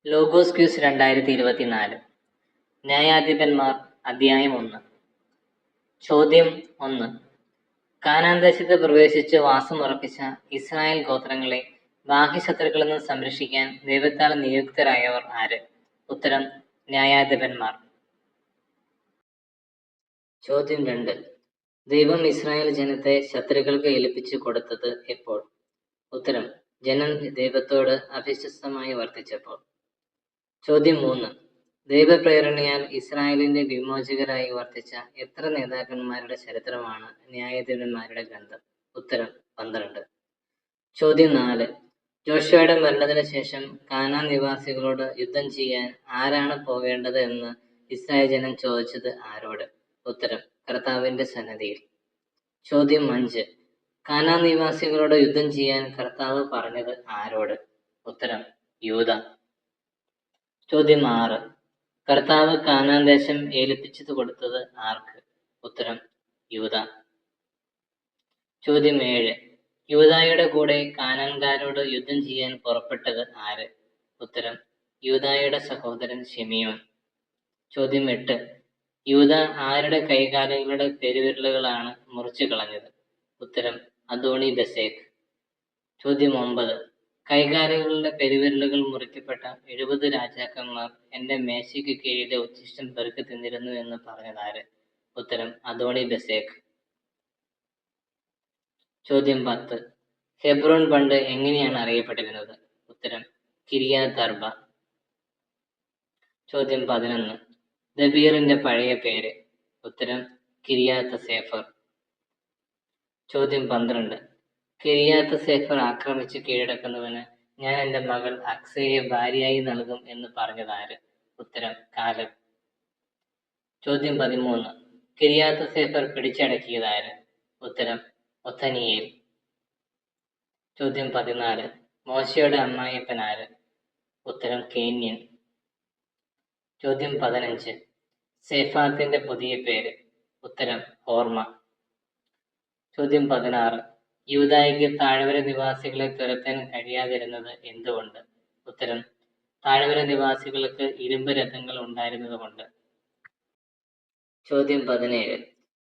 Logos quiz 2024 ന്യായാധിപന്മാർ അധ്യായം 1. ചോദ്യം 1. കാനാൻ ദേശത്ത് പ്രവേശിച്ച് വാസമുറപ്പിച്ച ഇസ്രായേൽ ഗോത്രങ്ങളെ ബാഹ്യശത്രുക്കളിൽ നിന്ന് സംരക്ഷിക്കാൻ ദൈവത്താൽ നിയുക്തരായവർ ആര്? ഉത്തരം: ന്യായാധിപന്മാർ. ചോദ്യം 2. ദൈവം ഇസ്രായേൽ ജനത്തെ ശത്രുക്കൾക്ക് ഏൽപ്പിച്ചു കൊടുത്തത് എപ്പോൾ? ഉത്തരം: ജനം ദൈവത്തോട് അവിശ്വസ്തമായി വർത്തിച്ചപ്പോൾ. ചോദ്യം 3. ദൈവപ്രേരണയാൽ ഇസ്രായേലിന്റെ വിമോചകരായി വർത്തിച്ച എത്ര നേതാക്കന്മാരുടെ ചരിത്രമാണ് ന്യായാധിപന്മാരുടെ ഗ്രന്ഥം? ഉത്തരം: 12. ചോദ്യം 4. ജോഷുവയുടെ മരണത്തിന് ശേഷം കാനാൻ നിവാസികളോട് യുദ്ധം ചെയ്യാൻ ആരാണ് പോകേണ്ടത് എന്ന് ഇസ്രായേൽ ജനം ചോദിച്ചത് ആരോട്? ഉത്തരം: കർത്താവിന്റെ സന്നിധിയിൽ. ചോദ്യം 5. കാനാൻ നിവാസികളോട് യുദ്ധം ചെയ്യാൻ കർത്താവ് പറഞ്ഞത് ആരോട്? ഉത്തരം: യൂദ. ചോദ്യം 6. കർത്താവ് കാനാൻ ദേശം ഏൽപ്പിച്ചു കൊടുത്തത് ആർക്ക്? ഉത്തരം: യൂദ. ചോദ്യം 7. യൂദായുടെ കൂടെ കാനാൻകാരോട് യുദ്ധം ചെയ്യാൻ പുറപ്പെട്ടത് ആര്? ഉത്തരം: യൂദായുടെ സഹോദരൻ ശിമിയോൻ. ചോദ്യം 8. യൂദ ആരുടെ കൈകാലുകളുടെ പെരുവിരലുകളാണ് മുറിച്ചു കളഞ്ഞത്? ഉത്തരം: അദോണി ബെസേക്ക്. ചോദ്യം 9. കൈകാലുകളുടെ പെരുവിരലുകൾ മുറിക്കപ്പെട്ട 70 രാജാക്കന്മാർ എന്റെ മേശയ്ക്ക് കീഴിലെ ഉച്ഛിഷ്ടം പെറുക്കി തിന്നിരുന്നു എന്ന് പറഞ്ഞതാര്? ഉത്തരം: അദോണി ബെസേക്ക്. ചോദ്യം 10. ഹെബ്രോൻ പണ്ട് എങ്ങനെയാണ് അറിയപ്പെട്ടിരുന്നത്? ഉത്തരം: കിരിയാത്ത് അർബ. ചോദ്യം 11. ദബീറിന്റെ പഴയ പേര്? ഉത്തരം: കിരിയാത്ത് സേഫർ. ചോദ്യം 12. കിരിയാത്ത് സേഫർ ആക്രമിച്ച് കീഴടക്കുന്നവന് ഞാൻ എൻ്റെ മകൾ അക്സയെ ഭാര്യയായി നൽകും എന്ന് പറഞ്ഞതാര്? ഉത്തരം: കാലബ്. ചോദ്യം 13. കിരിയാത്ത് സേഫർ പിടിച്ചടക്കിയതാര്? ഉത്തരം: ഒഥനിയേൽ. ചോദ്യം 14. മോശയുടെ അമ്മായിയപ്പൻ ആര്? ഉത്തരം: കേന്യൻ. ചോദ്യം 15. സേഫാത്തിന്റെ പുതിയ പേര്? ഉത്തരം: ഹോർമ. ചോദ്യം 16. യൂദായ്ക്ക് താഴ്വര നിവാസികളെ തുരത്താൻ കഴിയാതിരുന്നത് എന്തുകൊണ്ട്? ഉത്തരം: താഴ്വര നിവാസികൾക്ക് ഇരുമ്പ് രഥങ്ങൾ ഉണ്ടായിരുന്നതുകൊണ്ട്. ചോദ്യം 17.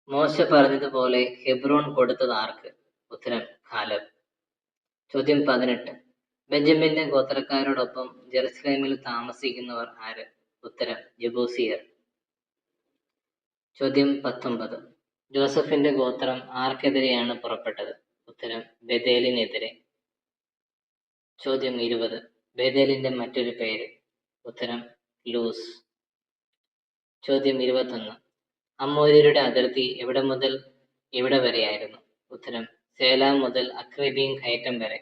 മോശ പറഞ്ഞതുപോലെ ഹെബ്രോൻ കൊടുത്തത് ആർക്ക്? ഉത്തരം: കാലബ്. ചോദ്യം 18. ബെഞ്ചമിന്റെ ഗോത്രക്കാരോടൊപ്പം ജെറുസലേമിൽ താമസിക്കുന്നവർ ആര്? ഉത്തരം: യെബൂസിയർ. ചോദ്യം 19. ജോസഫിന്റെ ഗോത്രം ആർക്കെതിരെയാണ് പുറപ്പെട്ടത്? ഉത്തരം: ബേഥേലിനെതിരെ. ചോദ്യം 20. ബേഥേലിന്റെ മറ്റൊരു പേര്? ഉത്തരം: ലൂസ്. ചോദ്യം 21. അമ്മോര്യരുടെ അതിർത്തി എവിടെ മുതൽ എവിടെ വരെയായിരുന്നു? ഉത്തരം: സേലാം മുതൽ അക്രബീം കയറ്റം വരെ.